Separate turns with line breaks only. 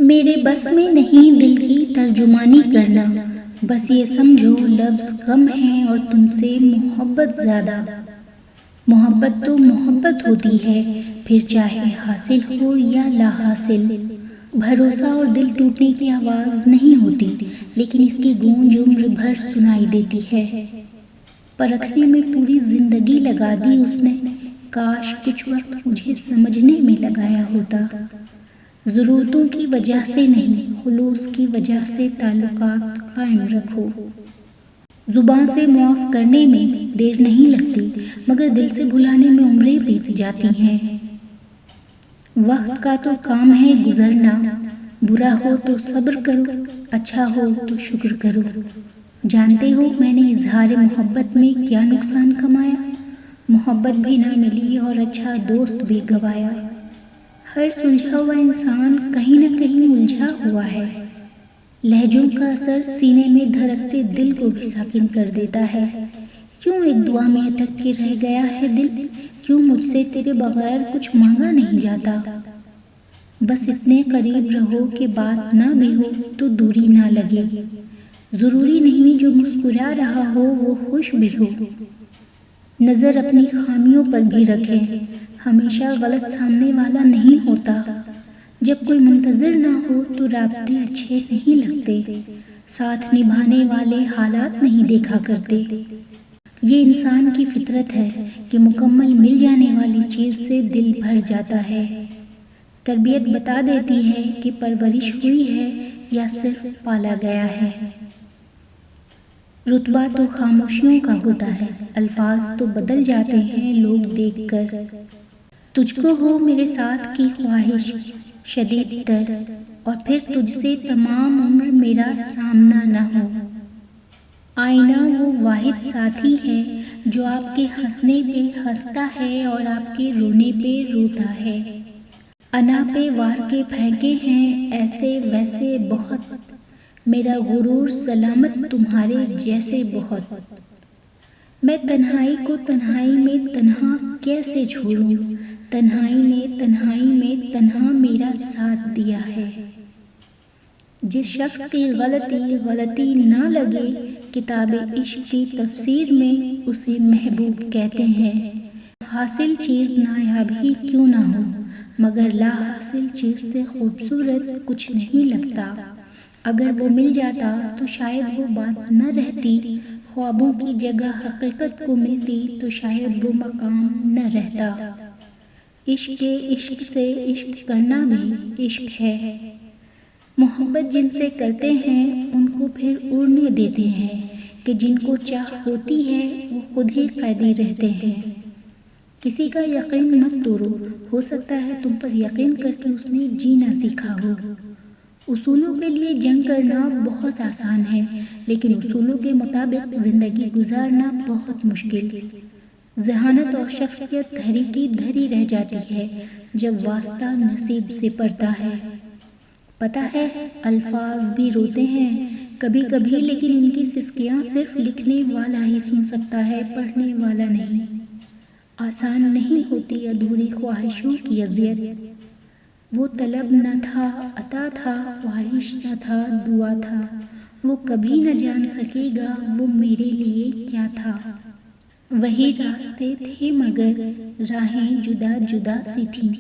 میرے بس میں نہیں دل کی ترجمانی کرنا، بس یہ سمجھو لفظ کم ہیں اور تم سے محبت زیادہ۔ محبت تو محبت ہوتی ہے، پھر چاہے حاصل ہو یا لا حاصل۔ بھروسہ اور دل ٹوٹنے کی آواز نہیں ہوتی، لیکن اس کی گونج عمر بھر سنائی دیتی ہے۔ پرکھنے میں پوری زندگی لگا دی اس نے، کاش کچھ وقت مجھے سمجھنے میں لگایا ہوتا۔ ضرورتوں کی وجہ سے نہیں، خلوص کی وجہ سے تعلقات قائم رکھو۔ زبان سے معاف کرنے میں دیر نہیں لگتی، مگر دل سے بھلانے میں عمریں بیت جاتی ہیں۔ وقت کا تو کام ہے گزرنا، برا ہو تو صبر کرو، اچھا ہو تو شکر کرو۔ جانتے ہو میں نے اظہار محبت میں کیا نقصان کمایا؟ محبت بھی نہ ملی اور اچھا دوست بھی گوایا۔ ہر سلجھا ہوا انسان کہیں نہ کہیں الجھا ہوا ہے۔ لہجوں کا اثر سینے میں دھڑکتے دل کو بھی ساکن کر دیتا ہے۔ کیوں ایک دعا میں اٹک کے رہ گیا ہے دل؟ کیوں مجھ سے تیرے بغیر کچھ مانگا نہیں جاتا؟ بس اتنے قریب رہو کہ بات نہ بھی ہو تو دوری نہ لگے۔ ضروری نہیں جو مسکرا رہا ہو وہ خوش بھی ہو۔ نظر اپنی خامیوں پر بھی رکھیں، ہمیشہ غلط سامنے والا نہیں ہوتا۔ جب کوئی منتظر نہ ہو تو رابطے اچھے نہیں لگتے، ساتھ نبھانے والے حالات نہیں دیکھا کرتے۔ یہ انسان کی فطرت ہے کہ مکمل مل جانے والی چیز سے دل بھر جاتا ہے۔ تربیت بتا دیتی ہے کہ پرورش ہوئی ہے یا صرف پالا گیا ہے۔ رتبہ تو خاموشیوں کا ہوتا ہے، الفاظ تو بدل جاتے ہیں لوگ دیکھ کر۔ تجھ کو ہو میرے ساتھ کی خواہش شدید تر، اور پھر تجھ سے تمام عمر میرا سامنا نہ ہو۔ آئینہ وہ واحد ساتھی ہے جو آپ کے ہنسنے پہ ہنستا ہے اور آپ کے رونے پہ روتا ہے۔ انا پہ وار کے پھینکے ہیں ایسے ویسے بہت، میرا غرور سلامت تمہارے جیسے بہت۔ میں تنہائی کو تنہائی میں تنہا کیسے چھوڑوں، تنہائی میں تنہا میرا ساتھ دیا ہے۔ جس شخص کی غلطی نہ لگے، کتاب عشق کی تفسیر میں اسے محبوب کہتے ہیں۔ حاصل چیز نایاب ہی کیوں نہ ہو، مگر لا حاصل چیز سے خوبصورت کچھ نہیں لگتا۔ اگر وہ مل جاتا تو شاید وہ بات نہ رہتی، خوابوں کی جگہ حقیقت کو ملتی تو شاید وہ مقام نہ رہتا۔ عشق سے عشق کرنا بھی عشق ہے۔ محبت جن سے کرتے ہیں ان کو پھر اڑنے دیتے ہیں کہ جن کو چاہ ہوتی ہے وہ خود ہی قیدی رہتے ہیں۔ کسی کا یقین مت توڑو، ہو سکتا ہے تم پر یقین کر کے اس نے جینا سیکھا ہو۔ اصولوں کے لیے جنگ کرنا بہت آسان ہے، لیکن اصولوں کے مطابق زندگی گزارنا بہت مشکل۔ ذہانت اور شخصیت دھری کی دھری رہ جاتی ہے جب واسطہ نصیب سے پڑتا ہے۔ پتہ ہے الفاظ بھی روتے ہیں کبھی کبھی، لیکن ان کی سسکیاں صرف لکھنے والا ہی سن سکتا ہے، پڑھنے والا نہیں۔ آسان نہیں ہوتی ادھوری خواہشوں کی اذیت۔ وہ طلب نہ تھا عطا تھا، خواہش نہ تھا دعا تھا، وہ کبھی نہ جان سکے گا وہ میرے لیے کیا تھا۔ وہی راستے تھے مگر راہیں جدا جدا سی تھیں۔